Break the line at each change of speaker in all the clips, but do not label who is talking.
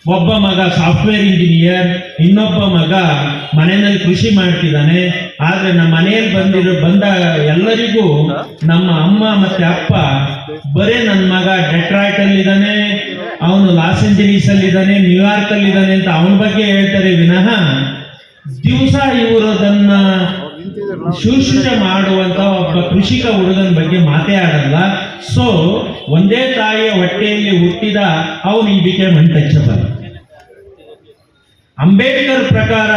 ಒಬ್ಬ ಮಗ software engineer, ಇನ್ನೊಬ್ಬ ಮಗ ಮನೆಯಲ್ಲಿ ಕೃಷಿ ಮಾಡ್ತಿದ್ದಾನೆ. ಆದ್ರೆ ನಮ್ಮ ಮನೆಯಲ್ಲಿ ಬಂದ ಎಲ್ಲರಿಗೂ ನಮ್ಮ ಅಮ್ಮ ಮತ್ತೆ ಅಪ್ಪ ಬರೇ ನನ್ನ ಮಗ ಡೆಟ್ರಾಯ್ಟ್ ಅಲ್ಲಿ ಇದ್ದಾನೆ, ಅವನು ಲಾಸ್ ಏಂಜಲೀಸ್ ಅಲ್ಲಿ ಇದ್ದಾನೆ, ನ್ಯೂಯಾರ್ಕ್ ಅಲ್ಲಿ ಇದ್ದಾನೆ ಅಂತ ಅವನ ಬಗ್ಗೆ ಹೇಳ್ತಾರೆ ವಿನಃ ದಿವಸ ಇವರು ಅದನ್ನ ಶುಶ್ರೂಷೆ ಮಾಡುವಂತ ಒಬ್ಬ ಕೃಷಿಕ ಹುಡುಗನ ಬಗ್ಗೆ ಮಾತೇ ಆಡಲ್ಲ. ಸೊ ಒಂದೇ ತಾಯಿಯ ಹೊಟ್ಟೆಯಲ್ಲಿ ಹುಟ್ಟಿದ ಅವನು ಈ ಬಿಕೇಮ್ ಅನ್ಟಚಬಲ್. ಅಂಬೇಡ್ಕರ್ ಪ್ರಕಾರ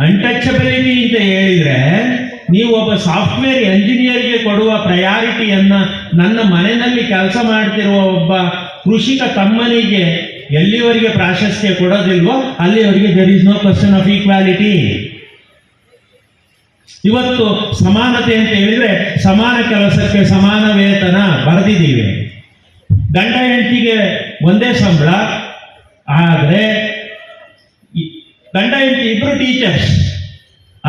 ಅನ್ಟಚಬಿಲಿಟಿ ಅಂತ ಹೇಳಿದ್ರೆ ನೀವು ಒಬ್ಬ ಸಾಫ್ಟ್ವೇರ್ ಎಂಜಿನಿಯರ್ಗೆ ಕೊಡುವ ಪ್ರಯಾರಿಟಿಯನ್ನ ನನ್ನ ಮನೆಯಲ್ಲಿ ಕೆಲಸ ಮಾಡ್ತಿರುವ ಒಬ್ಬ ಕೃಷಿಕ ತಮ್ಮನಿಗೆ ಎಲ್ಲಿವರೆಗೆ ಪ್ರಾಶಸ್ತ್ಯ ಕೊಡೋದಿಲ್ವೋ ಅಲ್ಲಿವರೆಗೆ there is no question of equality. ಇವತ್ತು ಸಮಾನತೆ ಅಂತ ಹೇಳಿದ್ರೆ ಸಮಾನ ಕೆಲಸಕ್ಕೆ ಸಮಾನ ವೇತನ ಬರೆದಿದ್ದೀವಿ, ಗಂಡ ಹೆಂಡತಿಗೆ ಒಂದೇ ಸಂಬಳ. ಆದ್ರೆ ಗಂಡ ಹೆಂಡತಿ ಇಬ್ರು ಟೀಚರ್ಸ್,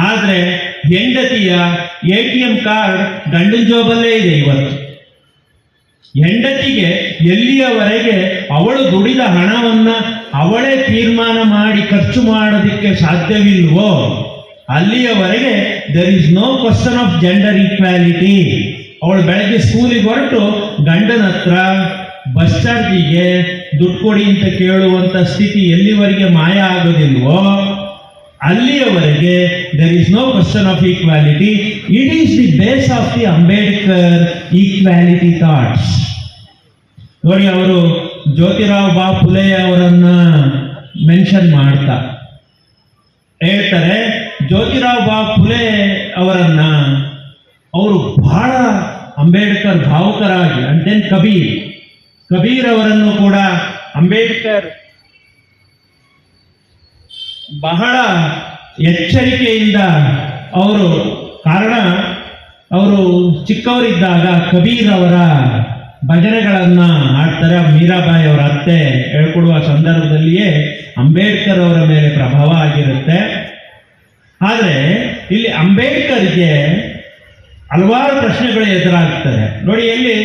ಆದ್ರೆ ಹೆಂಡತಿಯ ATM ಕಾರ್ಡ್ ಗಂಡನ ಜೋಬಲ್ಲೇ ಇದೆ. ಇವತ್ತು ಹೆಂಡತಿಗೆ ಎಲ್ಲಿಯವರೆಗೆ ಅವಳು ದುಡಿದ ಹಣವನ್ನ ಅವಳೇ ತೀರ್ಮಾನ ಮಾಡಿ ಖರ್ಚು ಮಾಡೋದಕ್ಕೆ ಸಾಧ್ಯವಿಲ್ವೋ ಅಲ್ಲಿಯವರೆಗೆ there is no question of gender equality. ಅವಳು ಬೆಳಗ್ಗೆ ಸ್ಕೂಲಿಗೆ ಹೊರಟು ಗಂಡನ ಹತ್ರ ಬಸ್ ಚಾರ್ಜಿಗೆ ದುಡ್ಡು ಕೊಡಿ ಅಂತ ಕೇಳುವಂತ ಸ್ಥಿತಿ ಎಲ್ಲಿವರೆಗೆ ಮಾಯ ಆಗೋದಿಲ್ವೋ ಅಲ್ಲಿಯವರೆಗೆ there is no question of equality. It is the base of the Ambedkar equality thoughts. ನೋಡಿ, ಅವರು ಜ್ಯೋತಿರಾವ್ ಬಾ ಫುಲೆ ಅವರನ್ನ ಮೆನ್ಷನ್ ಮಾಡ್ತಾ ಹೇಳ್ತಾರೆ, ಜ್ಯೋತಿರಾವ್ ಬಾ ಫುಲೆ ಅವರನ್ನ ಅವರು ಬಹಳ ಅಂಬೇಡ್ಕರ್ ಭಾವುಕರಾಗಿ, ಅಂಡ್ ದೆನ್ ಕಬೀರ್ ಅವರನ್ನು ಕೂಡ ಅಂಬೇಡ್ಕರ್ ಬಹಳ ಎಚ್ಚರಿಕೆಯಿಂದ ಅವರು, ಕಾರಣ ಅವರು ಚಿಕ್ಕವರಿದ್ದಾಗ ಕಬೀರ್ ಅವರ ಭಜನೆಗಳನ್ನ ಹಾಡ್ತಾರೆ. ಮೀರಾಬಾಯಿ ಅವರ ಅತ್ತೆ ಹೇಳ್ಕೊಡುವ ಸಂದರ್ಭದಲ್ಲಿಯೇ ಅಂಬೇಡ್ಕರ್ ಅವರ ಮೇಲೆ ಪ್ರಭಾವ ಆಗಿರುತ್ತೆ. ಆದರೆ ಇಲ್ಲಿ ಅಂಬೇಡ್ಕರ್ಗೆ ಹಲವಾರು ಪ್ರಶ್ನೆಗಳು ಎದುರಾಗ್ತದೆ. ನೋಡಿ, ಎಲ್ಲಿ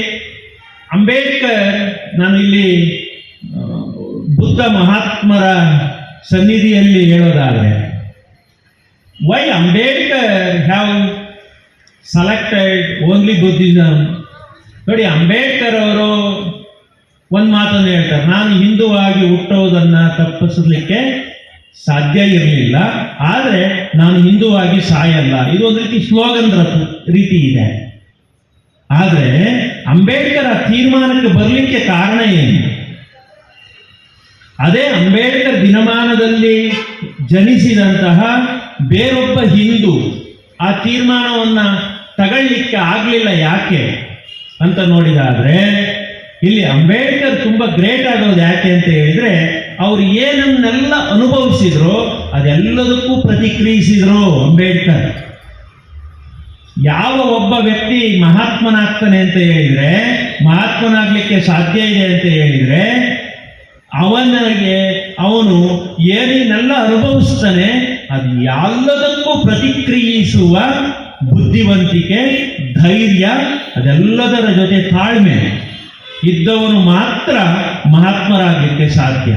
ಅಂಬೇಡ್ಕರ್, ನಾನು ಇಲ್ಲಿ ಬುದ್ಧ ಮಹಾತ್ಮರ ಸನ್ನಿಧಿಯಲ್ಲಿ ಹೇಳೋದಾದ್ರೆ, why Ambedkar have selected only Buddhism. ನೋಡಿ, ಅಂಬೇಡ್ಕರ್ ಅವರು ಒಂದು ಮಾತನ್ನು ಹೇಳ್ತಾರೆ, ನಾನು ಹಿಂದುವಾಗಿ ಹುಟ್ಟೋದನ್ನ ತಪ್ಪಿಸಲಿಕ್ಕೆ ಸಾಧ್ಯ ಇರಲಿಲ್ಲ, ಆದರೆ ನಾನು ಹಿಂದುವಾಗಿ ಸಾಯಲ್ಲ. ಇದು ಒಂದು ರೀತಿ ಸ್ಲೋಗನ್ ರೀತಿ ಇದೆ. ಆದರೆ ಅಂಬೇಡ್ಕರ್ ಆ ತೀರ್ಮಾನಕ್ಕೆ ಬರಲಿಕ್ಕೆ ಕಾರಣ ಏನು? ಅದೇ ಅಂಬೇಡ್ಕರ್ ದಿನಮಾನದಲ್ಲಿ ಜನಿಸಿದಂತಹ ಬೇರೊಬ್ಬ ಹಿಂದೂ ಆ ತೀರ್ಮಾನವನ್ನ ತಗೊಳ್ಳಿಕ್ಕೆ ಆಗಲಿಲ್ಲ. ಯಾಕೆ ಅಂತ ನೋಡಿದಾದ್ರೆ ಇಲ್ಲಿ ಅಂಬೇಡ್ಕರ್ ತುಂಬಾ ಗ್ರೇಟ್ ಆಗೋದು ಯಾಕೆ ಅಂತ ಹೇಳಿದ್ರೆ, ಅವ್ರು ಏನನ್ನೆಲ್ಲ ಅನುಭವಿಸಿದ್ರು ಅದೆಲ್ಲದಕ್ಕೂ ಪ್ರತಿಕ್ರಿಯಿಸಿದ್ರು ಅಂಬೇಡ್ಕರ್. ಯಾವ ಒಬ್ಬ ವ್ಯಕ್ತಿ ಮಹಾತ್ಮನಾಗ್ತಾನೆ ಅಂತ ಹೇಳಿದ್ರೆ, ಮಹಾತ್ಮನಾಗ್ಲಿಕ್ಕೆ ಸಾಧ್ಯ ಇದೆ ಅಂತ ಹೇಳಿದ್ರೆ, ಅವನು ಏನೇನೆಲ್ಲ ಅನುಭವಿಸ್ತಾನೆ ಅದು ಎಲ್ಲದಕ್ಕೂ ಪ್ರತಿಕ್ರಿಯಿಸುವ ಬುದ್ಧಿವಂತಿಕೆ, ಧೈರ್ಯ, ಅದೆಲ್ಲದರ ಜೊತೆ ತಾಳ್ಮೆ ಇದ್ದವನು ಮಾತ್ರ ಮಹಾತ್ಮರಾಗಲಿಕ್ಕೆ ಸಾಧ್ಯ.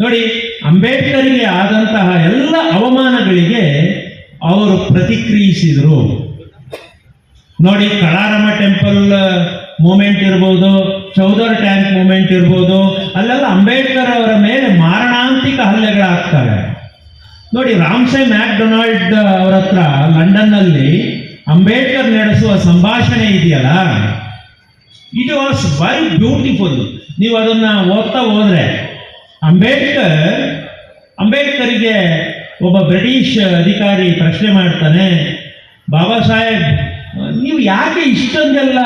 ನೋಡಿ, ಅಂಬೇಡ್ಕರ್ಗೆ ಆದಂತಹ ಎಲ್ಲ ಅವಮಾನಗಳಿಗೆ ಅವರು ಪ್ರತಿಕ್ರಿಯಿಸಿದರು. ನೋಡಿ, ಕಳಾರಮ್ಮ ಟೆಂಪಲ್ ಮೂಮೆಂಟ್ ಇರ್ಬೋದು, ಚೌದರ್ ಟ್ಯಾಂಕ್ ಮೂಮೆಂಟ್ ಇರ್ಬೋದು, ಅಲ್ಲೆಲ್ಲ ಅಂಬೇಡ್ಕರ್ ಅವರ ಮೇಲೆ ಮಾರಣಾಂತಿಕ ಹಲ್ಲೆಗಳಾಗ್ತವೆ. ನೋಡಿ, ರಾಮ್ಸೆ ಮ್ಯಾಕ್ಡೊನಾಲ್ಡ್ ಅವರ ಹತ್ರ ಲಂಡನ್ನಲ್ಲಿ ಅಂಬೇಡ್ಕರ್ ನಡೆಸುವ ಸಂಭಾಷಣೆ ಇದೆಯಲ್ಲ, ಇಟ್ ವಾಸ್ ವೆರಿ ಬ್ಯೂಟಿಫುಲ್. ನೀವು ಅದನ್ನ ಓದ್ತಾ ಹೋದ್ರೆ ಅಂಬೇಡ್ಕರ್ಗೆ ಒಬ್ಬ ಬ್ರಿಟಿಷ್ ಅಧಿಕಾರಿ ಪ್ರಶ್ನೆ ಮಾಡ್ತಾನೆ, ಬಾಬಾ ಸಾಹೇಬ್, ನೀವು ಯಾಕೆ ಇಷ್ಟೊಂದೆಲ್ಲ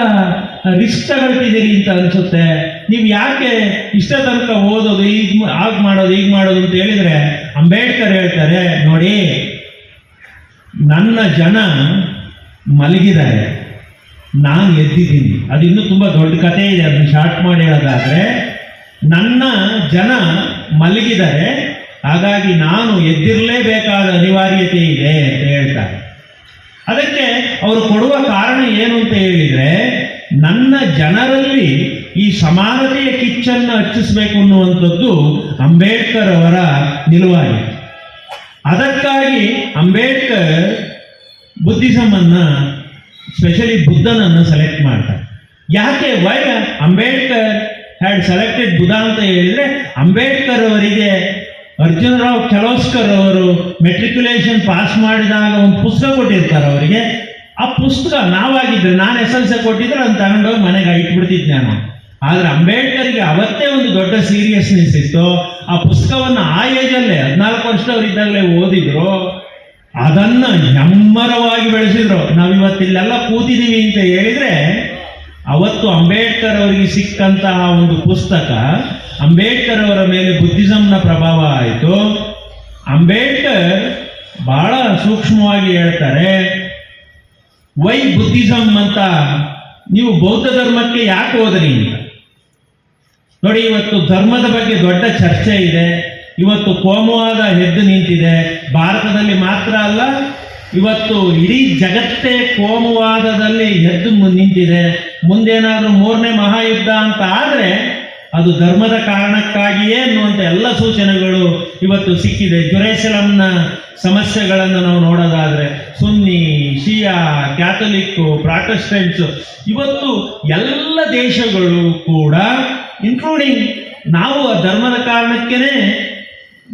ರಿಸ್ಕ್ ತಗೊಳ್ತಿದ್ದೀರಿ ಅಂತ ಅನ್ಸುತ್ತೆ, ನೀವು ಯಾಕೆ ಇಷ್ಟ ತನಕ ಓದೋದು, ಆಗ ಮಾಡೋದು ಅಂತ ಹೇಳಿದ್ರೆ ಅಂಬೇಡ್ಕರ್ ಹೇಳ್ತಾರೆ, ನೋಡಿ, ನನ್ನ ಜನ ಮಲಗಿದ್ದಾರೆ, ನಾನು ಎದ್ದಿದ್ದೀನಿ. ಅದು ಇನ್ನೂ ತುಂಬ ದೊಡ್ಡ ಕಥೆ ಇದೆ, ಅದನ್ನ ಶಾರ್ಟ್ ಮಾಡಿ ಹೇಳೋದಾದ್ರೆ, ನನ್ನ ಜನ ಮಲಗಿದ್ದಾರೆ, ಹಾಗಾಗಿ ನಾನು ಎದ್ದಿರಲೇಬೇಕಾದ ಅನಿವಾರ್ಯತೆ ಇದೆ ಅಂತ ಹೇಳ್ತಾರೆ. ಅದಕ್ಕೆ ಅವರು ಕೊಡುವ ಕಾರಣ ಏನು ಅಂತ ಹೇಳಿದ್ರೆ, ನನ್ನ ಜನರಲ್ಲಿ ಈ ಸಮಾನತೆಯ ಕಿಚ್ಚನ್ನು ಹಚ್ಚಿಸಬೇಕು ಅನ್ನುವಂಥದ್ದು ಅಂಬೇಡ್ಕರ್ ಅವರ ನಿಲುವಾಗಿತ್ತು. ಅದಕ್ಕಾಗಿ ಅಂಬೇಡ್ಕರ್ ಬುದ್ಧಿಸಮ್ ಅನ್ನ, ಸ್ಪೆಷಲಿ ಬುದ್ಧನನ್ನು ಸೆಲೆಕ್ಟ್ ಮಾಡ್ತಾರೆ. ಯಾಕೆ why Ambedkar had selected Buddha ಅಂತ ಹೇಳಿದ್ರೆ, ಅಂಬೇಡ್ಕರ್ ಅವರಿಗೆ ಅರ್ಜುನರಾವ್ ಕಿರ್ಲೋಸ್ಕರ್ ಅವರು ಮೆಟ್ರಿಕ್ಯುಲೇಷನ್ ಪಾಸ್ ಮಾಡಿದಾಗ ಒಂದು ಪುಸ್ತಕ ಕೊಟ್ಟಿರ್ತಾರೆ ಅವರಿಗೆ. ಆ ಪುಸ್ತಕ ನಾವಾಗಿದ್ರೆ, ನಾನು SLC ಕೊಟ್ಟಿದ್ರೆ ಅದನ್ನು ತಗೊಂಡೋಗಿ ಮನೆಗೆ ಇಟ್ಬಿಡ್ತಿದ್ದೆ ನಾನು. ಆದರೆ ಅಂಬೇಡ್ಕರ್ಗೆ ಅವತ್ತೇ ಒಂದು ದೊಡ್ಡ ಸೀರಿಯಸ್ನೆಸ್ ಇತ್ತು. ಆ ಪುಸ್ತಕವನ್ನು ಆ ಏಜಲ್ಲೇ 14 ವರ್ಷದವರಿದ್ದಾಗಲೇ ಓದಿದ್ರು, ಅದನ್ನು ಹೆಮ್ಮರವಾಗಿ ಬೆಳೆಸಿದ್ರು. ನಾವಿವತ್ತಿಲ್ಲೆಲ್ಲ ಕೂತಿದ್ದೀವಿ ಅಂತ ಹೇಳಿದ್ರೆ, ಅವತ್ತು ಅಂಬೇಡ್ಕರ್ ಅವರಿಗೆ ಸಿಕ್ಕಂತಹ ಒಂದು ಪುಸ್ತಕ, ಅಂಬೇಡ್ಕರ್ ಅವರ ಮೇಲೆ ಬುದ್ಧಿಸಮ್ನ ಪ್ರಭಾವ ಆಯಿತು. ಅಂಬೇಡ್ಕರ್ ಬಹಳ ಸೂಕ್ಷ್ಮವಾಗಿ ಹೇಳ್ತಾರೆ, ವೈ ಬುದ್ಧಿಸಮ್ ಅಂತ, ನೀವು ಬೌದ್ಧ ಧರ್ಮಕ್ಕೆ ಯಾಕೆ ಹೋದ್ರಿ ಅಂತ. ನೋಡಿ, ಇವತ್ತು ಧರ್ಮದ ಬಗ್ಗೆ ದೊಡ್ಡ ಚರ್ಚೆ ಇದೆ. ಇವತ್ತು ಕೋಮುವಾದ ಎದ್ದು ನಿಂತಿದೆ. ಭಾರತದಲ್ಲಿ ಮಾತ್ರ ಅಲ್ಲ, ಇವತ್ತು ಇಡೀ ಜಗತ್ತೇ ಕೋಮುವಾದದಲ್ಲಿ ಎದ್ದು ನಿಂತಿದೆ. ಮುಂದೇನಾದರೂ 3ನೇ ಮಹಾಯುದ್ಧ ಅಂತ ಆದರೆ ಅದು ಧರ್ಮದ ಕಾರಣಕ್ಕಾಗಿಯೇ ಅನ್ನುವಂಥ ಎಲ್ಲ ಸೂಚನೆಗಳು ಇವತ್ತು ಸಿಕ್ಕಿದೆ. ಜೆರುಸಲೆಂನ ಸಮಸ್ಯೆಗಳನ್ನು ನಾವು ನೋಡೋದಾದರೆ ಸುನ್ನಿ, ಶಿಯಾ, ಕ್ಯಾಥಲಿಕ್ಕು, ಪ್ರಾಟೆಸ್ಟೆಂಟ್ಸು, ಇವತ್ತು ಎಲ್ಲ ದೇಶಗಳು ಕೂಡ ಇನ್ಕ್ಲೂಡಿಂಗ್ ನಾವು ಆ ಧರ್ಮದ ಕಾರಣಕ್ಕೇ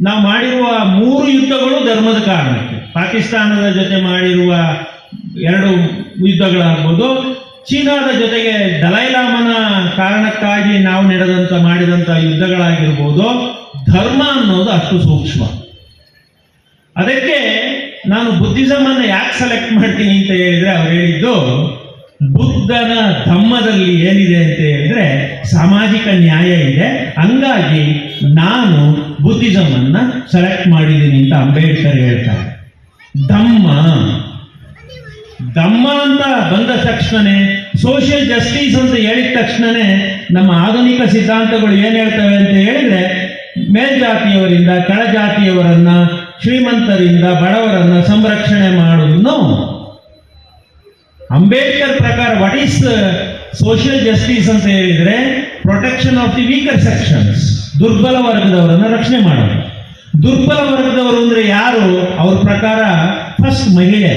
ನಾವು ಮಾಡಿರುವ 3 ಯುದ್ಧಗಳು ಧರ್ಮದ ಕಾರಣಕ್ಕೆ. ಪಾಕಿಸ್ತಾನದ ಜೊತೆ ಮಾಡಿರುವ 2 ಯುದ್ಧಗಳಾಗ್ಬೋದು, ಚೀನಾದ ಜೊತೆಗೆ ದಲೈಲಾಮನ ಕಾರಣಕ್ಕಾಗಿ ನಾವು ಮಾಡಿದಂಥ ಯುದ್ಧಗಳಾಗಿರ್ಬೋದು. ಧರ್ಮ ಅನ್ನೋದು ಅಷ್ಟು ಸೂಕ್ಷ್ಮ. ಅದಕ್ಕೆ ನಾನು ಬುದ್ಧಿಸಮ್ ಅನ್ನು ಯಾಕೆ ಸೆಲೆಕ್ಟ್ ಮಾಡ್ತೀನಿ ಅಂತ ಹೇಳಿದ್ರೆ, ಅವ್ರು ಹೇಳಿದ್ದು ಬುದ್ಧನ ಧಮ್ಮದಲ್ಲಿ ಏನಿದೆ ಅಂತ ಹೇಳಿದ್ರೆ ಸಾಮಾಜಿಕ ನ್ಯಾಯ ಇದೆ, ಹಂಗಾಗಿ ನಾನು ಬುದ್ಧಿಸಮ್ ಅನ್ನ ಸೆಲೆಕ್ಟ್ ಮಾಡಿದ್ದೀನಿ ಅಂತ ಅಂಬೇಡ್ಕರ್ ಹೇಳ್ತಾರೆ. ಧಮ್ಮ ಅಂತ ಬಂದ ತಕ್ಷಣನೇ, ಸೋಷಿಯಲ್ ಜಸ್ಟಿಸ್ ಅಂತ ಹೇಳಿದ ತಕ್ಷಣನೇ ನಮ್ಮ ಆಧುನಿಕ ಸಿದ್ಧಾಂತಗಳು ಏನು ಹೇಳ್ತವೆ ಅಂತ ಹೇಳಿದ್ರೆ, ಮೇಲ್ಜಾತಿಯವರಿಂದ ಕೆಳಜಾತಿಯವರನ್ನ, ಶ್ರೀಮಂತರಿಂದ ಬಡವರನ್ನ ಸಂರಕ್ಷಣೆ ಮಾಡುವುದು. ಅಂಬೇಡ್ಕರ್ ಪ್ರಕಾರ ವಾಟ್ ಈಸ್ ಸೋಷಿಯಲ್ ಜಸ್ಟಿಸ್ ಅಂತ ಹೇಳಿದ್ರೆ, protection of the weaker sections, ದುರ್ಬಲ ವರ್ಗದವರನ್ನು ರಕ್ಷಣೆ ಮಾಡೋದು. ದುರ್ಬಲ ವರ್ಗದವರು ಅಂದ್ರೆ ಯಾರು? ಅವ್ರ ಪ್ರಕಾರ ಫಸ್ಟ್ ಮಹಿಳೆ,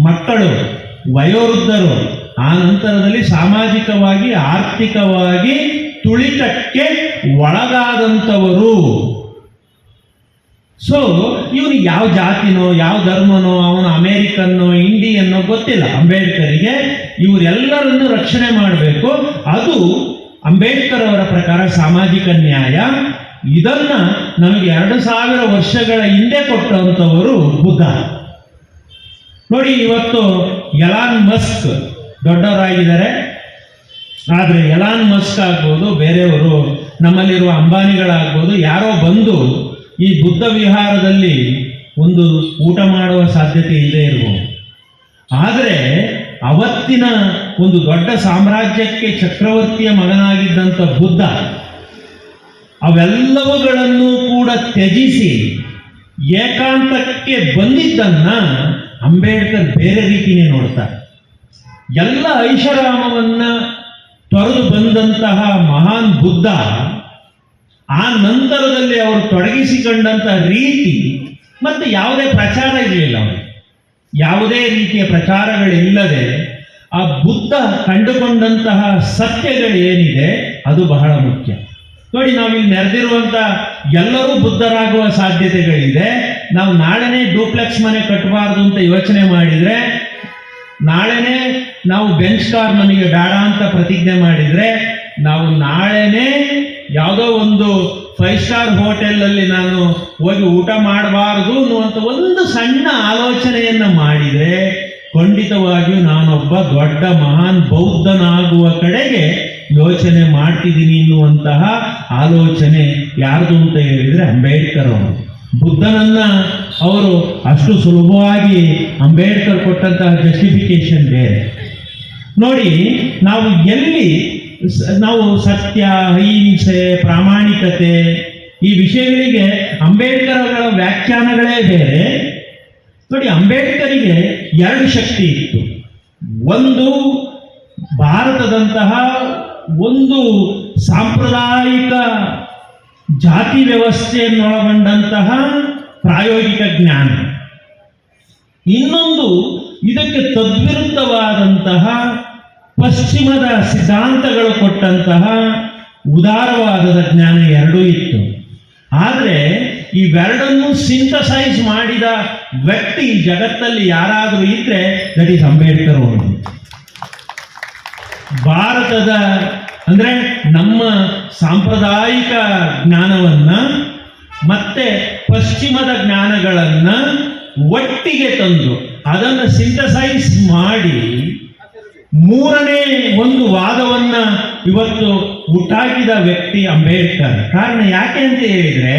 ಮಕ್ಕಳು, ವಯೋವೃದ್ಧರು, ಆ ನಂತರದಲ್ಲಿ ಸಾಮಾಜಿಕವಾಗಿ ಆರ್ಥಿಕವಾಗಿ ತುಳಿತಕ್ಕೆ ಒಳಗಾದಂಥವರು. ಸೊ ಇವನು ಯಾವ ಜಾತಿನೋ ಯಾವ ಧರ್ಮನೋ, ಅವನು ಅಮೇರಿಕನ್ನೋ ಇಂಡಿಯನ್ನೋ ಗೊತ್ತಿಲ್ಲ ಅಂಬೇಡ್ಕರ್ಗೆ. ಇವರೆಲ್ಲರನ್ನು ರಕ್ಷಣೆ ಮಾಡಬೇಕು. ಅದು ಅಂಬೇಡ್ಕರ್ ಅವರ ಪ್ರಕಾರ ಸಾಮಾಜಿಕ ನ್ಯಾಯ. ಇದನ್ನ ನಮಗೆ 2000 ವರ್ಷಗಳ ಹಿಂದೆ ಕೊಟ್ಟಂಥವರು ಬುದ್ಧ. ನೋಡಿ, ಇವತ್ತು ಎಲಾನ್ ಮಸ್ಕ್ ದೊಡ್ಡವರಾಗಿದ್ದಾರೆ, ಆದರೆ ಎಲಾನ್ ಮಸ್ಕ್ ಆಗ್ಬೋದು, ಬೇರೆಯವರು ನಮ್ಮಲ್ಲಿರುವ ಅಂಬಾನಿಗಳಾಗ್ಬೋದು, ಯಾರೋ ಬಂದು ಈ ಬುದ್ಧ ವಿಹಾರದಲ್ಲಿ ಒಂದು ಊಟ ಮಾಡುವ ಸಾಧ್ಯತೆ ಇಲ್ಲದೆ ಇರಬಹುದು. ಆದರೆ ಅವತ್ತಿನ ಒಂದು ದೊಡ್ಡ ಸಾಮ್ರಾಜ್ಯಕ್ಕೆ ಚಕ್ರವರ್ತಿಯ ಮಗನಾಗಿದ್ದಂಥ ಬುದ್ಧ ಅವೆಲ್ಲವುಗಳನ್ನು ಕೂಡ ತ್ಯಜಿಸಿ ಏಕಾಂತಕ್ಕೆ ಬಂದಿದ್ದನ್ನ ಅಂಬೇಡ್ಕರ್ ಬೇರೆ ರೀತಿಯೇ ನೋಡ್ತಾರೆ. ಎಲ್ಲ ಐಷಾರಾಮವನ್ನ ತೊರೆದು ಬಂದಂತಹ ಮಹಾನ್ ಬುದ್ಧ ಆ ನಂತರದಲ್ಲಿ ಅವರು ತೊಡಗಿಸಿಕೊಂಡಂತಹ ರೀತಿ, ಮತ್ತೆ ಯಾವುದೇ ಪ್ರಚಾರ ಇರಲಿಲ್ಲ, ಅವರು ಯಾವುದೇ ರೀತಿಯ ಪ್ರಚಾರಗಳಿಲ್ಲದೆ ಆ ಬುದ್ಧ ಕಂಡುಕೊಂಡಂತಹ ಸತ್ಯಗಳೇನಿದೆ ಅದು ಬಹಳ ಮುಖ್ಯ. ನೋಡಿ, ನಾವಿಲ್ಲಿ ನೆರೆದಿರುವಂತ ಎಲ್ಲರೂ ಬುದ್ಧರಾಗುವ ಸಾಧ್ಯತೆಗಳಿದೆ. ನಾವು ನಾಳೆನೇ ಡೂಪ್ಲೆಕ್ಸ್ ಮನೆ ಕಟ್ಟಬಾರ್ದು ಅಂತ ಯೋಚನೆ ಮಾಡಿದ್ರೆ, ನಾಳೆನೇ ನಾವು ಬೆಂಚ್ ಕಾರ್ ನಮಗೆ ಬೇಡ ಅಂತ ಪ್ರತಿಜ್ಞೆ ಮಾಡಿದ್ರೆ, ನಾವು ನಾಳೆನೇ ಯಾವುದೋ ಒಂದು 5 ಸ್ಟಾರ್ ಹೋಟೆಲಲ್ಲಿ ನಾನು ಹೋಗಿ ಊಟ ಮಾಡಬಾರ್ದು ಅನ್ನುವಂಥ ಒಂದು ಸಣ್ಣ ಆಲೋಚನೆಯನ್ನು ಮಾಡಿದರೆ, ಖಂಡಿತವಾಗಿಯೂ ನಾನೊಬ್ಬ ದೊಡ್ಡ ಮಹಾನ್ ಬೌದ್ಧನಾಗುವ ಕಡೆಗೆ ಯೋಚನೆ ಮಾಡ್ತಿದ್ದೀನಿ ಎನ್ನುವಂತಹ ಆಲೋಚನೆ ಯಾರ್ದು ಅಂತ ಹೇಳಿದರೆ ಅಂಬೇಡ್ಕರ್ ಅವರು. ಬುದ್ಧನನ್ನ ಅವರು ಅಷ್ಟು ಸುಲಭವಾಗಿ ಅಂಬೇಡ್ಕರ್ ಕೊಟ್ಟಂತಹ ಜಸ್ಟಿಫಿಕೇಶನ್ ಬೇರೆ. ನೋಡಿ, ನಾವು ಸತ್ಯ, ಅಹಿಂಸೆ, ಪ್ರಾಮಾಣಿಕತೆ ಈ ವಿಷಯಗಳಿಗೆ ಅಂಬೇಡ್ಕರ್ ಅವರ ವ್ಯಾಖ್ಯಾನಗಳೇ ಬೇರೆ. ನೋಡಿ, ಅಂಬೇಡ್ಕರಿಗೆ 2 ಶಕ್ತಿ ಇತ್ತು. ಒಂದು ಭಾರತದಂತಹ ಒಂದು ಸಾಂಪ್ರದಾಯಿಕ ಜಾತಿ ವ್ಯವಸ್ಥೆಯನ್ನೊಳಗೊಂಡಂತಹ ಪ್ರಾಯೋಗಿಕ ಜ್ಞಾನ, ಇನ್ನೊಂದು ಇದಕ್ಕೆ ತದ್ವಿರುದ್ಧವಾದಂತಹ ಪಶ್ಚಿಮದ ಸಿದ್ಧಾಂತಗಳು ಕೊಟ್ಟಂತಹ ಉದಾರವಾದದ ಜ್ಞಾನ ಎರಡೂ ಇತ್ತು. ಆದರೆ ಇವೆರಡನ್ನೂ ಸಿಂಥಸೈಸ್ ಮಾಡಿದ ವ್ಯಕ್ತಿ ಜಗತ್ತಲ್ಲಿ ಯಾರಾದರೂ ಇದ್ರೆ ದಟ್ ಈಸ್ ಅಂಬೇಡ್ಕರ್ ಅವರು. ಭಾರತದ ಅಂದ್ರೆ ನಮ್ಮ ಸಾಂಪ್ರದಾಯಿಕ ಜ್ಞಾನವನ್ನ ಮತ್ತೆ ಪಶ್ಚಿಮದ ಜ್ಞಾನಗಳನ್ನ ಒಟ್ಟಿಗೆ ತಂದು ಅದನ್ನು ಸಿಂಥಸೈಸ್ ಮಾಡಿ ಮೂರನೇ ಒಂದು ವಾದವನ್ನ ಇವತ್ತು ಹುಟ್ಟಾಕಿದ ವ್ಯಕ್ತಿ ಅಂಬೇಡ್ಕರ್. ಕಾರಣ ಯಾಕೆ ಅಂತ ಹೇಳಿದ್ರೆ,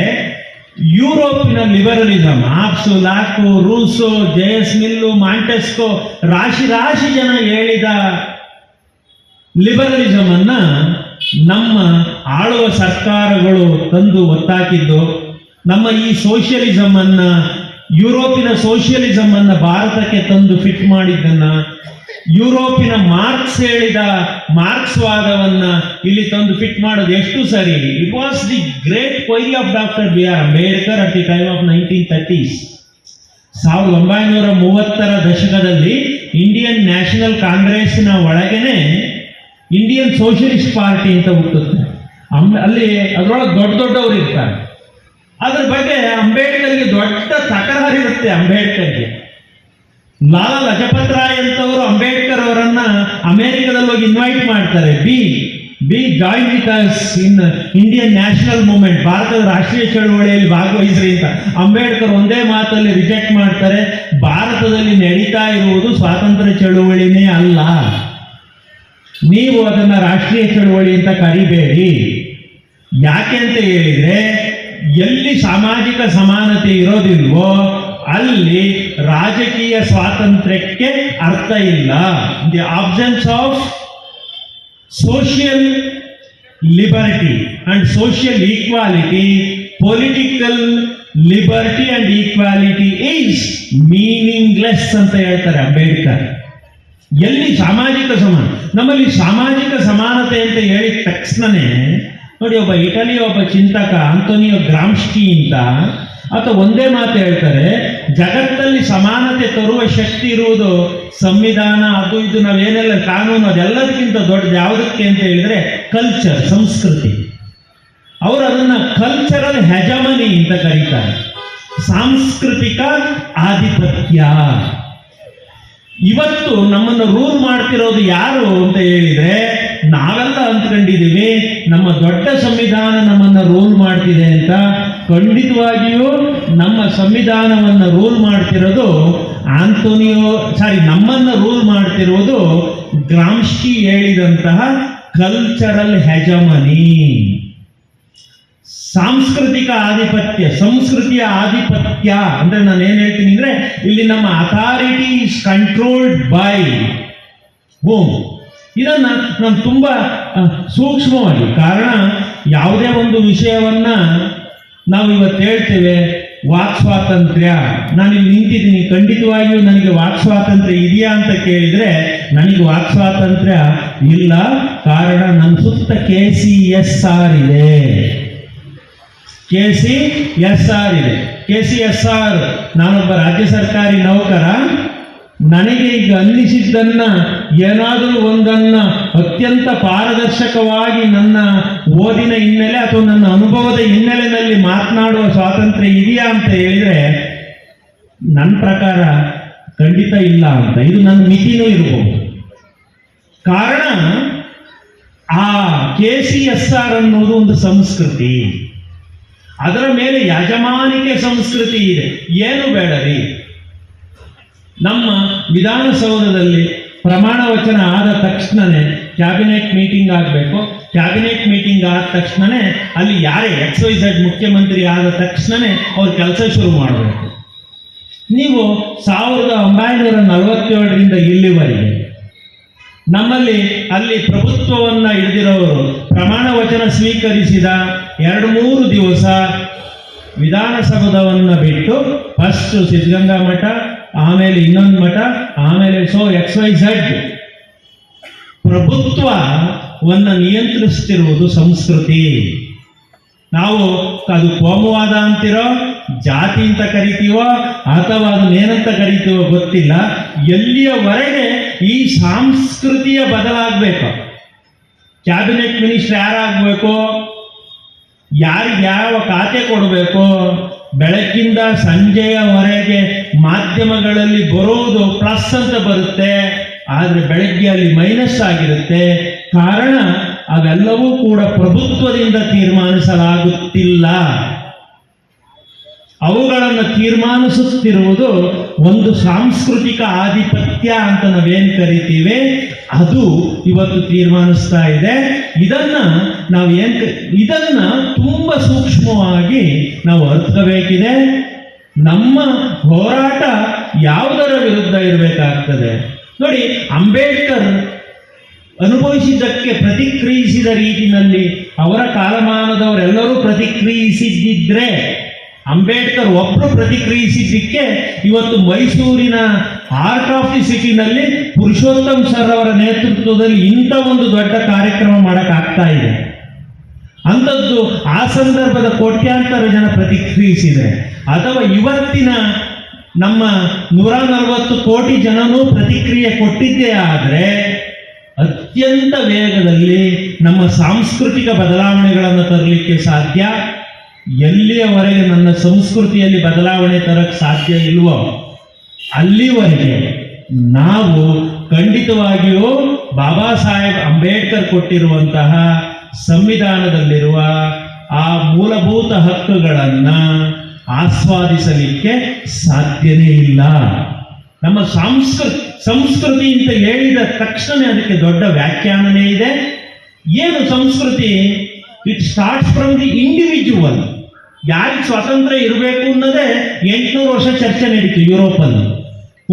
ಯುರೋಪಿನ ಲಿಬರಲಿಸಮ್, ಆಪ್ಸು, ಲಾಕು, ರೂಸೋ, ಜೆ.ಎಸ್. ಮಿಲ್ಲು, ಮಾಂಟೆಸ್ಕೋ, ರಾಶಿ ಜನ ಹೇಳಿದ ಲಿಬರಲಿಸಮ್ ಅನ್ನ ನಮ್ಮ ಆಳುವ ಸರ್ಕಾರಗಳು ತಂದು ಒತ್ತಾಕಿದ್ದು, ನಮ್ಮ ಈ ಸೋಷಿಯಲಿಸಮ್ ಅನ್ನ, ಯುರೋಪಿನ ಸೋಷಿಯಲಿಸಮ್ ಅನ್ನ ಭಾರತಕ್ಕೆ ತಂದು ಫಿಟ್ ಮಾಡಿದ್ದನ್ನ, ಯುರೋಪಿನ ಮಾರ್ಕ್ಸ್ ಹೇಳಿದ ಮಾರ್ಕ್ಸ್ವಾದವನ್ನ ಇಲ್ಲಿ ತಂದು ಫಿಟ್ ಮಾಡೋದು ಎಷ್ಟು ಸರಿ? It was the great query of doctor B R Ambedkar at the time of 1930s. 1930ರ ದಶಕದಲ್ಲಿ ಇಂಡಿಯನ್ ನ್ಯಾಷನಲ್ ಕಾಂಗ್ರೆಸ್ನ ಒಳಗೇನೆ ಇಂಡಿಯನ್ ಸೋಷಿಯಲಿಸ್ಟ್ ಪಾರ್ಟಿ ಅಂತ ಹುಟ್ಟುತ್ತೆ. ಅಲ್ಲಿ ಅದರೊಳಗೆ ದೊಡ್ಡವರು ಇರ್ತಾರೆ. ಅದ್ರ ಬಗ್ಗೆ ಅಂಬೇಡ್ಕರ್ಗೆ ದೊಡ್ಡ ತಕರಾರಿರುತ್ತೆ. ಅಂಬೇಡ್ಕರ್ಗೆ ಲಾಲಾ ಲಜಪತ್ ರಾಯ್ ಅಂತವರು ಅಂಬೇಡ್ಕರ್ ಅವರನ್ನ ಅಮೆರಿಕದಲ್ಲಿ ಹೋಗಿ ಇನ್ವೈಟ್ ಮಾಡ್ತಾರೆ. B join with us in Indian national movement, ಭಾರತದ ರಾಷ್ಟ್ರೀಯ ಚಳವಳಿಯಲ್ಲಿ ಭಾಗವಹಿಸ್ರಿ ಅಂತ. ಅಂಬೇಡ್ಕರ್ ಒಂದೇ ಮಾತಲ್ಲಿ ರಿಜೆಕ್ಟ್ ಮಾಡ್ತಾರೆ. ಭಾರತದಲ್ಲಿ ನಡೀತಾ ಇರುವುದು ಸ್ವಾತಂತ್ರ್ಯ ಚಳವಳಿನೇ ಅಲ್ಲ, ನೀವು ಅದನ್ನ ರಾಷ್ಟ್ರೀಯ ಚಳವಳಿ ಅಂತ ಕರಿಬೇಡಿ. ಯಾಕೆ ಅಂತ ಹೇಳಿದ್ರೆ, ಎಲ್ಲಿ ಸಾಮಾಜಿಕ ಸಮಾನತೆ ಇರೋದಿಲ್ವೋ ಅಲ್ಲಿ ರಾಜಕೀಯ ಸ್ವಾತಂತ್ರ್ಯಕ್ಕೆ ಅರ್ಥ ಇಲ್ಲ. The absence of social liberty and social equality, political liberty and equality is meaningless ಅಂತ ಹೇಳ್ತಾರೆ ಅಂಬೇಡ್ಕರ್. ಎಲ್ಲಿ ಸಾಮಾಜಿಕ ನಮ್ಮಲ್ಲಿ ಸಾಮಾಜಿಕ ಸಮಾನತೆ ಅಂತ ಹೇಳಿದ ತಕ್ಷಣನೇ ನೋಡಿ, ಒಬ್ಬ ಇಟಲಿಯ ಒಬ್ಬ ಚಿಂತಕ ಆಂಟೋನಿಯೋ ಗ್ರಾಮ್ಸ್ಕಿ ಅಂತ ಆತ ಒಂದೇ ಮಾತು ಹೇಳ್ತಾರೆ, ಜಗತ್ತಲ್ಲಿ ಸಮಾನತೆ ತರುವ ಶಕ್ತಿ ಇರುವುದು ಸಂವಿಧಾನ, ಅದು ಇದು ನಾವೇನೆಲ್ಲ ಕಾನೂನು, ಅದೆಲ್ಲದಕ್ಕಿಂತ ದೊಡ್ಡದು ಯಾವುದಕ್ಕೆ ಅಂತ ಹೇಳಿದ್ರೆ ಕಲ್ಚರ್, ಸಂಸ್ಕೃತಿ. ಅವರು ಅದನ್ನ ಕಲ್ಚರಲ್ ಹೆಜಮನಿ ಅಂತ ಕರೀತಾರೆ, ಸಾಂಸ್ಕೃತಿಕ ಆಧಿಪತ್ಯ. ಇವತ್ತು ನಮ್ಮನ್ನು ರೂಲ್ ಮಾಡ್ತಿರೋದು ಯಾರು ಅಂತ ಹೇಳಿದ್ರೆ, ನಾವೆಲ್ಲ ಅಂದ್ಕೊಂಡಿದ್ದೀವಿ ನಮ್ಮ ದೊಡ್ಡ ಸಂವಿಧಾನ ನಮ್ಮನ್ನ ರೂಲ್ ಮಾಡ್ತಿದೆ ಅಂತ. ಖಂಡಿತವಾಗಿಯೂ ನಮ್ಮ ಸಂವಿಧಾನವನ್ನ ರೂಲ್ ಮಾಡ್ತಿರೋದು ನಮ್ಮನ್ನ ರೂಲ್ ಮಾಡ್ತಿರೋದು ಗ್ರಾಮ್ಸ್ಕಿ ಹೇಳಿದಂತಹ ಕಲ್ಚರಲ್ ಹೆಜಮನಿ, ಸಾಂಸ್ಕೃತಿಕ ಆಧಿಪತ್ಯ, ಸಂಸ್ಕೃತಿಯ ಆಧಿಪತ್ಯ. ಅಂದ್ರೆ ನಾನು ಏನ್ ಹೇಳ್ತೀನಿ ಅಂದ್ರೆ, ಇಲ್ಲಿ ನಮ್ಮ authority is controlled by home. ಇದನ್ನ ನಾನು ತುಂಬಾ ಸೂಕ್ಷ್ಮವಾಗಿ, ಕಾರಣ ಯಾವುದೇ ಒಂದು ವಿಷಯವನ್ನ ನಾವು ಇವತ್ತು ಹೇಳ್ತೇವೆ ವಾಕ್ ಸ್ವಾತಂತ್ರ್ಯ, ನಾನಿಲ್ಲಿ ನಿಂತಿದ್ದೀನಿ, ಖಂಡಿತವಾಗಿಯೂ ನನಗೆ ವಾಕ್ ಸ್ವಾತಂತ್ರ್ಯ ಇದೆಯಾ ಅಂತ ಕೇಳಿದ್ರೆ ನನಗೆ ವಾಕ್ ಸ್ವಾತಂತ್ರ್ಯ ಇಲ್ಲ. ಕಾರಣ ನನ್ನ ಸುತ್ತ KCSR ಇದೆ. KCSR ಇದೆ. KCSR, ನಾನೊಬ್ಬ ರಾಜ್ಯ ಸರ್ಕಾರಿ ನೌಕರ, ನನಗೆ ಈಗ ಅನ್ನಿಸಿದ್ದನ್ನ ಏನಾದರೂ ಒಂದನ್ನ ಅತ್ಯಂತ ಪಾರದರ್ಶಕವಾಗಿ ನನ್ನ ಓದಿನ ಹಿನ್ನೆಲೆ ಅಥವಾ ನನ್ನ ಅನುಭವದ ಹಿನ್ನೆಲೆಯಲ್ಲಿ ಮಾತನಾಡುವ ಸ್ವಾತಂತ್ರ್ಯ ಇದೆಯಾ ಅಂತ ಹೇಳಿದ್ರೆ ನನ್ನ ಪ್ರಕಾರ ಖಂಡಿತ ಇಲ್ಲ ಅಂತ. ಇದು ನನ್ನ ಮಿತಿನೂ ಇರಬಹುದು. ಕಾರಣ ಆ KCSR ಅನ್ನೋದು ಒಂದು ಸಂಸ್ಕೃತಿ, ಅದರ ಮೇಲೆ ಯಜಮಾನಿಕೆ ಸಂಸ್ಕೃತಿ ಇದೆ. ಏನು ಬೇಡರಿ, ನಮ್ಮ ವಿಧಾನಸೌಧದಲ್ಲಿ ಪ್ರಮಾಣ ವಚನ ಆದ ತಕ್ಷಣನೇ ಕ್ಯಾಬಿನೆಟ್ ಮೀಟಿಂಗ್ ಆಗಬೇಕು. ಕ್ಯಾಬಿನೆಟ್ ಮೀಟಿಂಗ್ ಆದ ತಕ್ಷಣನೇ ಅಲ್ಲಿ ಯಾರೇ XYZ ಮುಖ್ಯಮಂತ್ರಿ ಆದ ತಕ್ಷಣನೇ ಅವ್ರ ಕೆಲಸ ಶುರು ಮಾಡಬೇಕು. ನೀವು 1947ರಿಂದ ಇಲ್ಲಿವರೆಗೆ ನಮ್ಮಲ್ಲಿ ಅಲ್ಲಿ ಪ್ರಭುತ್ವವನ್ನ ಹಿಡಿದಿರೋರು ಪ್ರಮಾಣ ವಚನ ಸ್ವೀಕರಿಸಿದ 2-3 ದಿವಸ ವಿಧಾನಸೌಧವನ್ನ ಬಿಟ್ಟು ಫಸ್ಟ್ ಸಿದ್ಧಗಂಗಾ ಮಠ, ಆಮೇಲೆ ಇನ್ನೊಂದು ಮಠ, ಆಮೇಲೆ XYZ ಪ್ರಭುತ್ವವನ್ನು ನಿಯಂತ್ರಿಸ್ತಿರುವುದು ಸಂಸ್ಕೃತಿ. ನಾವು ಅದು ಕೋಮುವಾದ ಅಂತಿರೋ, ಜಾತಿ ಅಂತ ಕರಿತೀವೋ ಅಥವಾ ಅದನ್ನೇನಂತ ಕರಿತೀವೋ ಗೊತ್ತಿಲ್ಲ. ಎಲ್ಲಿಯವರೆಗೆ ಈ ಸಂಸ್ಕೃತಿಯ ಬದಲಾಗಬೇಕು, ಕ್ಯಾಬಿನೆಟ್ ಮಿನಿಸ್ಟರ್ ಯಾರಾಗಬೇಕು, ಯಾರಿಗೆ ಯಾವ ಖಾತೆ ಕೊಡಬೇಕು, ಬೆಳಗ್ಗಿಂದ ಸಂಜೆಯವರೆಗೆ ಮಾಧ್ಯಮಗಳಲ್ಲಿ ಬರೋದು ಪ್ಲಸ್ ಅಂತ ಬರುತ್ತೆ, ಆದರೆ ಬೆಳಗ್ಗೆ ಅಲ್ಲಿ ಮೈನಸ್ ಆಗಿರುತ್ತೆ. ಕಾರಣ ಅವೆಲ್ಲವೂ ಕೂಡ ಪ್ರಭುತ್ವದಿಂದ ತೀರ್ಮಾನಿಸಲಾಗುತ್ತಿಲ್ಲ. ಅವುಗಳನ್ನು ತೀರ್ಮಾನಿಸುತ್ತಿರುವುದು ಒಂದು ಸಾಂಸ್ಕೃತಿಕ ಆಧಿಪತ್ಯ ಅಂತ ನಾವೇನು ಕರಿತೀವಿ, ಅದು ಇವತ್ತು ತೀರ್ಮಾನಿಸ್ತಾ ಇದೆ. ಇದನ್ನ ತುಂಬ ಸೂಕ್ಷ್ಮವಾಗಿ ನಾವು ಅರ್ಥಬೇಕಿದೆ. ನಮ್ಮ ಹೋರಾಟ ಯಾವುದರ ವಿರುದ್ಧ ಇರಬೇಕಾಗ್ತದೆ ನೋಡಿ. ಅಂಬೇಡ್ಕರ್ ಅನುಭವಿಸಿದ್ದಕ್ಕೆ ಪ್ರತಿಕ್ರಿಯಿಸಿದ ರೀತಿಯಲ್ಲಿ ಅವರ ಕಾಲಮಾನದವರೆಲ್ಲರೂ ಪ್ರತಿಕ್ರಿಯಿಸಿದ್ದಿದ್ರೆ, ಅಂಬೇಡ್ಕರ್ ಒಬ್ಬರು ಪ್ರತಿಕ್ರಿಯಿಸಿದ್ದಕ್ಕೆ ಇವತ್ತು ಮೈಸೂರಿನ ಆರ್ಟ್ ಆಫ್ ದಿ ಸಿಟಿನಲ್ಲಿ ಪುರುಷೋತ್ತಮ್ ಸರ್ ಅವರ ನೇತೃತ್ವದಲ್ಲಿ ಇಂಥ ಒಂದು ದೊಡ್ಡ ಕಾರ್ಯಕ್ರಮ ಮಾಡೋಕ್ಕಾಗ್ತಾ ಇದೆ. ಅಂಥದ್ದು ಆ ಸಂದರ್ಭದ ಕೋಟ್ಯಾಂತರ ಜನ ಪ್ರತಿಕ್ರಿಯಿಸಿದರೆ, ಅಥವಾ ಇವತ್ತಿನ ನಮ್ಮ 140 ಕೋಟಿ ಜನನೂ ಪ್ರತಿಕ್ರಿಯೆ ಕೊಟ್ಟಿದ್ದೇ ಆದರೆ ಅತ್ಯಂತ ವೇಗದಲ್ಲಿ ನಮ್ಮ ಸಾಂಸ್ಕೃತಿಕ ಬದಲಾವಣೆಗಳನ್ನು ತರಲಿಕ್ಕೆ ಸಾಧ್ಯ. ಎಲ್ಲಿಯವರೆಗೆ ನನ್ನ ಸಂಸ್ಕೃತಿಯಲ್ಲಿ ಬದಲಾವಣೆ ತರಕ್ಕೆ ಸಾಧ್ಯ ಇಲ್ವೋ ಅಲ್ಲಿವರೆಗೆ ನಾವು ಖಂಡಿತವಾಗಿಯೂ ಬಾಬಾ ಸಾಹೇಬ್ ಅಂಬೇಡ್ಕರ್ ಕೊಟ್ಟಿರುವಂತಹ ಸಂವಿಧಾನದಲ್ಲಿರುವ ಆ ಮೂಲಭೂತ ಹಕ್ಕುಗಳನ್ನು ಆಸ್ವಾದಿಸಲಿಕ್ಕೆ ಸಾಧ್ಯನೇ ಇಲ್ಲ. ನಮ್ಮ ಸಂಸ್ಕೃತಿ ಅಂತ ಹೇಳಿದ ತಕ್ಷಣ ಅದಕ್ಕೆ ದೊಡ್ಡ ವ್ಯಾಖ್ಯಾನನೇ ಇದೆ. ಏನು ಸಂಸ್ಕೃತಿ? It starts from the individual. ಯಾರಿಗೆ ಸ್ವಾತಂತ್ರ್ಯ ಇರಬೇಕು ಅನ್ನೋದೇ 800 ವರ್ಷ ಚರ್ಚೆ ನಡೀತು ಯುರೋಪಲ್ಲಿ.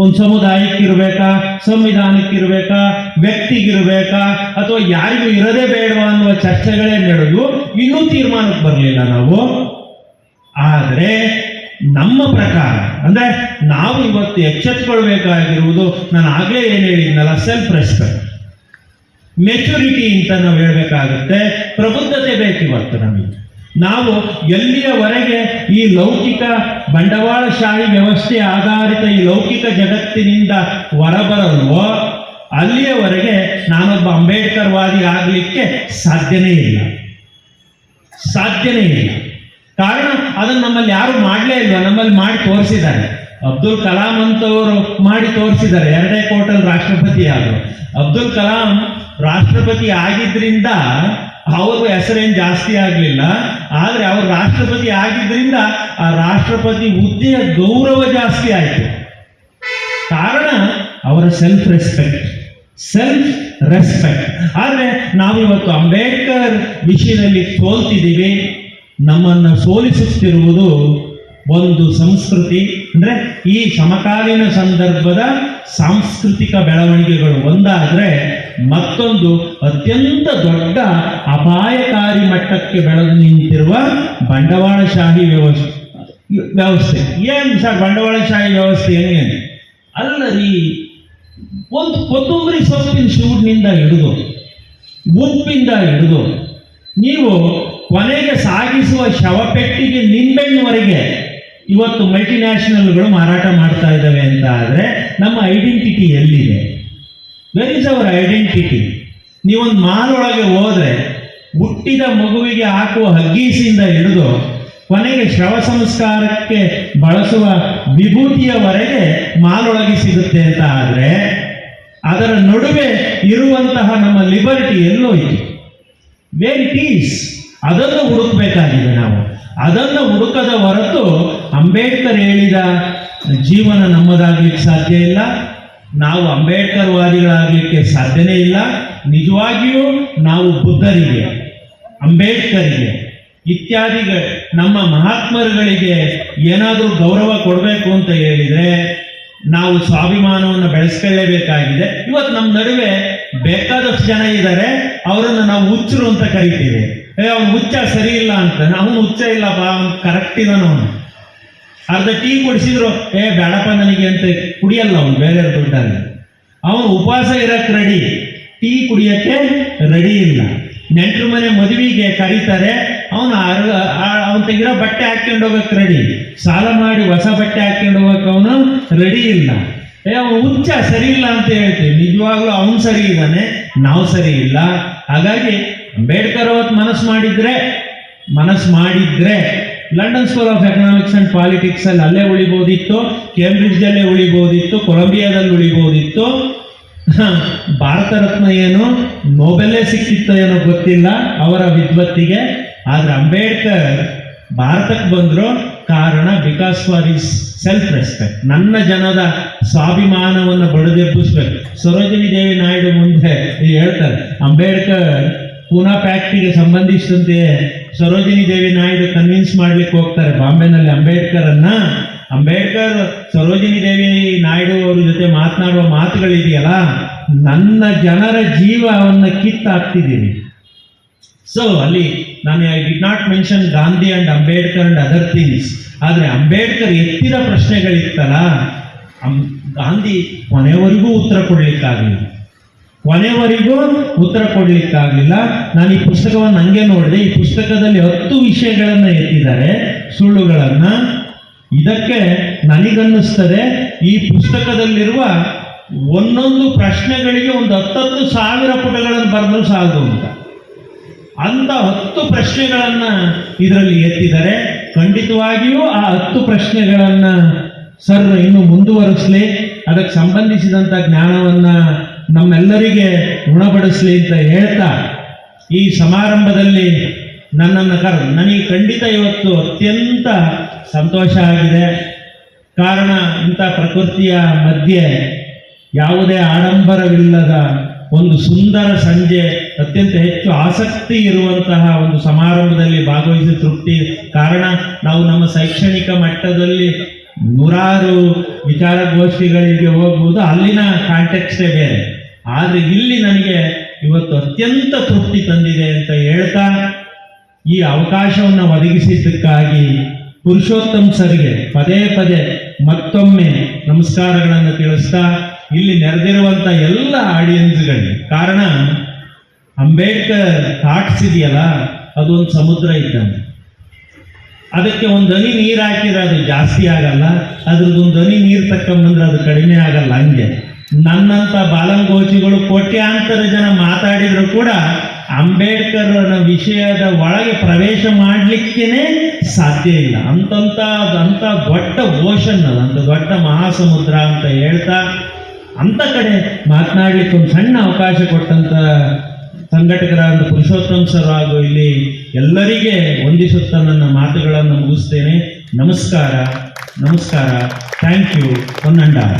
ಒಂದು ಸಮುದಾಯಕ್ಕಿರಬೇಕಾ, ಸಂವಿಧಾನಕ್ಕಿರಬೇಕಾ, ವ್ಯಕ್ತಿಗಿರಬೇಕಾ, ಅಥವಾ ಯಾರಿಗೂ ಇರದೇ ಬೇಡವಾ ಅನ್ನುವ ಚರ್ಚೆಗಳೇ ನಡೆದು ಇನ್ನೂ ತೀರ್ಮಾನಕ್ಕೆ ಬರಲಿಲ್ಲ ನಾವು. ಆದರೆ ನಮ್ಮ ಪ್ರಕಾರ ಅಂದರೆ ನಾವು ಇವತ್ತು ಎಚ್ಚೆತ್ಕೊಳ್ಬೇಕಾಗಿರುವುದು, ನಾನು ಆಗಲೇ ಏನು ಹೇಳಿದ್ನಲ್ಲ, ಸೆಲ್ಫ್ ರೆಸ್ಪೆಕ್ಟ್, ಮೆಚುರಿಟಿ ಅಂತ ನಾವು ಹೇಳಬೇಕಾಗುತ್ತೆ. ಪ್ರಬುದ್ಧತೆ ಬೇಕಿವತ್ತು ನಮಗೆ. ನಾವು ಎಲ್ಲಿಯವರೆಗೆ ಈ ಲೌಕಿಕ ಬಂಡವಾಳಶಾಹಿ ವ್ಯವಸ್ಥೆ ಆಧಾರಿತ ಈ ಲೌಕಿಕ ಜಗತ್ತಿನಿಂದ ಹೊರಬರಲ್ವೋ ಅಲ್ಲಿಯವರೆಗೆ ನಾನೊಬ್ಬ ಅಂಬೇಡ್ಕರ್ವಾದಿ ಆಗಲಿಕ್ಕೆ ಸಾಧ್ಯನೇ ಇಲ್ಲ. ಕಾರಣ ಅದನ್ನು ನಮ್ಮಲ್ಲಿ ಯಾರು ಮಾಡಲೇ ಇಲ್ವ, ನಮ್ಮಲ್ಲಿ ಮಾಡಿ ತೋರಿಸಿದ್ದಾರೆ. ಅಬ್ದುಲ್ ಕಲಾಂ ಅಂತವರು ಮಾಡಿ ತೋರಿಸಿದ್ದಾರೆ. 2 ಕೋಟಲ್ಲಿ ರಾಷ್ಟ್ರಪತಿ ಆದರು. ಅಬ್ದುಲ್ ಕಲಾಂ ರಾಷ್ಟ್ರಪತಿ ಆಗಿದ್ರಿಂದ ಅವ್ರ ಹೆಸರೇನು ಜಾಸ್ತಿ ಆಗಲಿಲ್ಲ, ಆದರೆ ಅವರು ರಾಷ್ಟ್ರಪತಿ ಆಗಿದ್ರಿಂದ ಆ ರಾಷ್ಟ್ರಪತಿ ಹುದ್ದೆಯ ಗೌರವ ಜಾಸ್ತಿ ಆಯಿತು. ಕಾರಣ ಅವರ ಸೆಲ್ಫ್ ರೆಸ್ಪೆಕ್ಟ್. ಆದರೆ ನಾವಿವತ್ತು ಅಂಬೇಡ್ಕರ್ ವಿಷಯದಲ್ಲಿ ಸೋಲ್ತಿದ್ದೀವಿ. ನಮ್ಮನ್ನು ಸೋಲಿಸುತ್ತಿರುವುದು ಒಂದು ಸಂಸ್ಕೃತಿ, ಅಂದರೆ ಈ ಸಮಕಾಲೀನ ಸಂದರ್ಭದ ಸಾಂಸ್ಕೃತಿಕ ಬೆಳವಣಿಗೆಗಳು ಒಂದಾದರೆ, ಮತ್ತೊಂದು ಅತ್ಯಂತ ದೊಡ್ಡ ಅಪಾಯಕಾರಿ ಮಟ್ಟಕ್ಕೆ ಬೆಳೆದು ನಿಂತಿರುವ ಬಂಡವಾಳಶಾಹಿ ವ್ಯವಸ್ಥೆ. ಏನು ಸರ್ ಬಂಡವಾಳಶಾಹಿ ವ್ಯವಸ್ಥೆ ಏನು? ಅಲ್ಲರಿ, ಒಂದು ಕೊತ್ತಂಬರಿ ಸೊಪ್ಪಿನ ಶೂಡ್ನಿಂದ ಹಿಡಿದು ಉಪ್ಪಿಂದ ಹಿಡಿದು ನೀವು ಕೊನೆಗೆ ಸಾಗಿಸುವ ಶವಪೆಟ್ಟಿಗೆ ನಿಂಬೆಣ್ಣುವರೆಗೆ ಇವತ್ತು ಮಲ್ಟಿನ್ಯಾಷನಲ್ಗಳು ಮಾರಾಟ ಮಾಡ್ತಾ ಇದ್ದಾವೆ ಅಂತ ಆದರೆ ನಮ್ಮ ಐಡೆಂಟಿಟಿ ಎಲ್ಲಿದೆ? Where is our identity? ನೀವೊಂದು ಮಾಲೊಳಗೆ ಹೋದರೆ ಹುಟ್ಟಿದ ಮಗುವಿಗೆ ಹಾಕುವ ಹಗ್ಗೀಸಿಂದ ಹಿಡಿದು ಕೊನೆಗೆ ಶವ ಸಂಸ್ಕಾರಕ್ಕೆ ಬಳಸುವ ವಿಭೂತಿಯವರೆಗೆ ಮಾಲೊಳಗೆ ಸಿಗುತ್ತೆ ಅಂತ ಆದರೆ ಅದರ ನಡುವೆ ಇರುವಂತಹ ನಮ್ಮ ಲಿಬರ್ಟಿ ಎಲ್ಲೋಯ್ತು? Where it is? ಅದನ್ನು ಹುಡುಕಬೇಕಾಗಿದೆ ನಾವು. ಅದನ್ನು ಹುಡುಕದ ಹೊರತು ಅಂಬೇಡ್ಕರ್ ಹೇಳಿದ ಜೀವನ ನಮ್ಮದಾಗಲಿಕ್ಕೆ ಸಾಧ್ಯ ಇಲ್ಲ. ನಾವು ಅಂಬೇಡ್ಕರ್ ವಾದಿಗಳಾಗಲಿಕ್ಕೆ ಸಾಧ್ಯನೇ ಇಲ್ಲ. ನಿಜವಾಗಿಯೂ ನಾವು ಬುದ್ಧರಿಗೆ, ಅಂಬೇಡ್ಕರಿಗೆ ಇತ್ಯಾದಿ ನಮ್ಮ ಮಹಾತ್ಮರುಗಳಿಗೆ ಏನಾದರೂ ಗೌರವ ಕೊಡಬೇಕು ಅಂತ ಹೇಳಿದರೆ ನಾವು ಸ್ವಾಭಿಮಾನವನ್ನು ಬೆಳೆಸ್ಕೊಳ್ಳೇಬೇಕಾಗಿದೆ. ಇವತ್ತು ನಮ್ಮ ನಡುವೆ ಬೇಕಾದಷ್ಟು ಜನ ಇದ್ದಾರೆ, ಅವರನ್ನು ನಾವು ಹುಚ್ಚರು ಅಂತ ಕರಿತೀವಿ. ಅವನು ಹುಚ್ಚ ಸರಿ ಇಲ್ಲ ಅಂತ. ಅವನು ಹುಚ್ಚ ಇಲ್ಲಪ್ಪ, ಅವನು ಕರೆಕ್ಟ್ ಇದ್ದಾನು. ಅವನು ಅರ್ಧ ಟೀ ಕುಡಿಸಿದ್ರು ಬೇಡಪ್ಪ ನನಗೆ ಅಂತ ಕುಡಿಯಲ್ಲ ಅವನು ಬೇರೆ ದುಡ್ಡಲ್ಲಿ. ಅವನು ಉಪವಾಸ ಇರಕ್ಕೆ ರೆಡಿ. ಟೀ ಕುಡಿಯಕ್ಕೆ ರೆಡಿ ಇಲ್ಲ. ನೆಂಟ್ರ ಮನೆ ಮದುವೆಗೆ ಕರೀತಾರೆ, ಅವನು ತೆಗಿರೋ ಬಟ್ಟೆ ಹಾಕ್ಕೊಂಡು ಹೋಗಕ್ಕೆ ರೆಡಿ, ಸಾಲ ಮಾಡಿ ಹೊಸ ಬಟ್ಟೆ ಹಾಕ್ಕೊಂಡು ಹೋಗಕ್ಕೆ ಅವನು ರೆಡಿ ಇಲ್ಲ. ಅವನು ಹುಚ್ಚ, ಸರಿ ಇಲ್ಲ ಅಂತ ಹೇಳ್ತೀವಿ, ನಿಜವಾಗ್ಲೂ ಅವನು ಸರಿ ಇದ್ದಾನೆ, ನಾವು ಸರಿ ಇಲ್ಲ. ಹಾಗಾಗಿ ಅಂಬೇಡ್ಕರ್ ಅವತ್ತು ಮನಸ್ಸು ಮಾಡಿದ್ರೆ London school of economics and politics ಅಲ್ಲಿ ಅಲ್ಲೇ ಉಳಿಬೋದಿತ್ತು, ಕೇಂಬ್ರಿಡ್ಜಲ್ಲೇ ಉಳಿಬೋದಿತ್ತು, ಕೊಲಂಬಿಯಾದಲ್ಲಿ ಉಳಿಬೋದಿತ್ತು. ಭಾರತ ರತ್ನ ಏನು ನೋಬೆಲ್ಲೇ ಸಿಕ್ತಿತ್ತೋ ಏನೋ ಗೊತ್ತಿಲ್ಲ ಅವರ ವಿದ್ವತ್ತಿಗೆ. ಆದ್ರೆ ಅಂಬೇಡ್ಕರ್ ಭಾರತಕ್ಕೆ ಬಂದ್ರು ಕಾರಣ because for is self respect. ನನ್ನ ಜನದ ಸ್ವಾಭಿಮಾನವನ್ನು ಬಡಿದೆಬ್ಬಿಸ್ಬೇಕು. ಸರೋಜಿನಿ ದೇವಿ ನಾಯ್ಡು ಮುಂದೆ ಹೇಳ್ತಾರೆ, ಅಂಬೇಡ್ಕರ್ ಪೂನಾ ಫ್ಯಾಕ್ಟ್ರಿಗೆ ಸಂಬಂಧಿಸಿದಂತೆ ಸರೋಜಿನಿ ದೇವಿ ನಾಯ್ಡು ಕನ್ವಿನ್ಸ್ ಮಾಡ್ಲಿಕ್ಕೆ ಹೋಗ್ತಾರೆ ಬಾಂಬೆನಲ್ಲಿ ಅಂಬೇಡ್ಕರ್ ಸರೋಜಿನಿ ದೇವಿ ನಾಯ್ಡು ಅವ್ರ ಜೊತೆ ಮಾತನಾಡುವ ಮಾತುಗಳಿದೆಯಲ್ಲ, ನನ್ನ ಜನರ ಜೀವವನ್ನು ಕಿತ್ತಾಕ್ತಿದ್ದೀನಿ. ಸೊ ಅಲ್ಲಿ ನಾನು I did not mention Gandhi and Ambedkar and other things. ಆದರೆ ಅಂಬೇಡ್ಕರ್ ಎತ್ತಿದ ಪ್ರಶ್ನೆಗಳಿತ್ತಲ್ಲ, ಗಾಂಧಿ ಕೊನೆವರೆಗೂ ಉತ್ತರ ಕೊಡ್ಲಿಕ್ಕಾಗಲಿಲ್ಲ. ನಾನು ಈ ಪುಸ್ತಕವನ್ನು ಹಂಗೆ ನೋಡಿದೆ. ಈ ಪುಸ್ತಕದಲ್ಲಿ 10 ವಿಷಯಗಳನ್ನು ಎತ್ತಿದ್ದಾರೆ, ಸುಳ್ಳುಗಳನ್ನ. ಇದಕ್ಕೆ ನನಗನ್ನಿಸ್ತದೆ ಈ ಪುಸ್ತಕದಲ್ಲಿರುವ ಒಂದೊಂದು ಪ್ರಶ್ನೆಗಳಿಗೆ ಒಂದು 10,000 ಪುಟಗಳನ್ನು ಬರೆದ್ರು ಸಾಲದು ಅಂತ 10 ಪ್ರಶ್ನೆಗಳನ್ನ ಇದರಲ್ಲಿ ಎತ್ತಿದ್ದಾರೆ. ಖಂಡಿತವಾಗಿಯೂ ಆ 10 ಪ್ರಶ್ನೆಗಳನ್ನ ಸರ್ ಇನ್ನು ಮುಂದುವರಿಸಲಿ, ಅದಕ್ಕೆ ಸಂಬಂಧಿಸಿದಂಥ ಜ್ಞಾನವನ್ನ ನಮ್ಮೆಲ್ಲರಿಗೆ ಉಣಬಡಿಸಲಿ ಅಂತ ಹೇಳ್ತಾ, ಈ ಸಮಾರಂಭದಲ್ಲಿ ನನ್ನನ್ನು ನನಗೆ ಖಂಡಿತ ಇವತ್ತು ಅತ್ಯಂತ ಸಂತೋಷ ಆಗಿದೆ. ಕಾರಣ ಇಂಥ ಪ್ರಕೃತಿಯ ಮಧ್ಯೆ ಯಾವುದೇ ಆಡಂಬರವಿಲ್ಲದ ಒಂದು ಸುಂದರ ಸಂಜೆ, ಅತ್ಯಂತ ಹೆಚ್ಚು ಆಸಕ್ತಿ ಇರುವಂತಹ ಒಂದು ಸಮಾರಂಭದಲ್ಲಿ ಭಾಗವಹಿಸಿ ತೃಪ್ತಿ. ಕಾರಣ ನಾವು ನಮ್ಮ ಶೈಕ್ಷಣಿಕ ಮಟ್ಟದಲ್ಲಿ 100 ವಿಚಾರಗೋಷ್ಠಿಗಳಿಗೆ ಹೋಗ್ಬೋದು, ಅಲ್ಲಿನ ಕಾಂಟೆಕ್ಸ್ಟೇ ಬೇರೆ. ಆದರೆ ಇಲ್ಲಿ ನನಗೆ ಇವತ್ತು ಅತ್ಯಂತ ತೃಪ್ತಿ ತಂದಿದೆ ಅಂತ ಹೇಳ್ತಾ, ಈ ಅವಕಾಶವನ್ನು ಒದಗಿಸಿದ್ದಕ್ಕಾಗಿ ಪುರುಷೋತ್ತಮ್ ಸರ್ಗೆ ಪದೇ ಮತ್ತೊಮ್ಮೆ ನಮಸ್ಕಾರಗಳನ್ನು ತಿಳಿಸ್ತಾ, ಇಲ್ಲಿ ನೆರೆದಿರುವಂಥ ಎಲ್ಲ ಆಡಿಯನ್ಸ್ಗಳಿಗೆ, ಕಾರಣ ಅಂಬೇಡ್ಕರ್ ಥಾಟ್ಸ್ ಇದೆಯಲ್ಲ, ಅದೊಂದು ಸಮುದ್ರ ಇದ್ದಂತೆ. ಅದಕ್ಕೆ ಒಂದು ಹನಿ ನೀರು ಹಾಕಿದ್ರೆ ಅದು ಜಾಸ್ತಿ ಆಗಲ್ಲ, ಅದ್ರದ್ದೊಂದು ಹನಿ ನೀರು ತಕ್ಕೊಂಬಂದ್ರೆ ಅದು ಕಡಿಮೆ ಆಗಲ್ಲ. ಹಂಗೆ ನನ್ನಂಥ ಬಾಲಂಗೋಚಿಗಳು ಕೋಟ್ಯಾಂತರ ಜನ ಮಾತಾಡಿದ್ರು ಕೂಡ ಅಂಬೇಡ್ಕರ್ ವಿಷಯದ ಒಳಗೆ ಪ್ರವೇಶ ಮಾಡಲಿಕ್ಕೇನೆ ಸಾಧ್ಯ ಇಲ್ಲ. ಅಂಥ ದೊಡ್ಡ ಓಷನ್ ಅದು, ಅಂಥ ದೊಡ್ಡ ಮಹಾಸಮುದ್ರ ಅಂತ ಹೇಳ್ತಾ, ಅಂಥ ಕಡೆ ಮಾತನಾಡ್ಲಿಕ್ಕೆ ಒಂದು ಸಣ್ಣ ಅವಕಾಶ ಕೊಟ್ಟಂತ ಸಂಘಟಕರಾದ ಪುರುಷೋತ್ತಮ್ ಸರ್ ಹಾಗೂ ಇಲ್ಲಿ ಎಲ್ಲರಿಗೆ ವಂದಿಸುತ್ತಾ ನನ್ನ ಮಾತುಗಳನ್ನು ಮುಗಿಸ್ತೇನೆ. ನಮಸ್ಕಾರ. Thank you. One and all.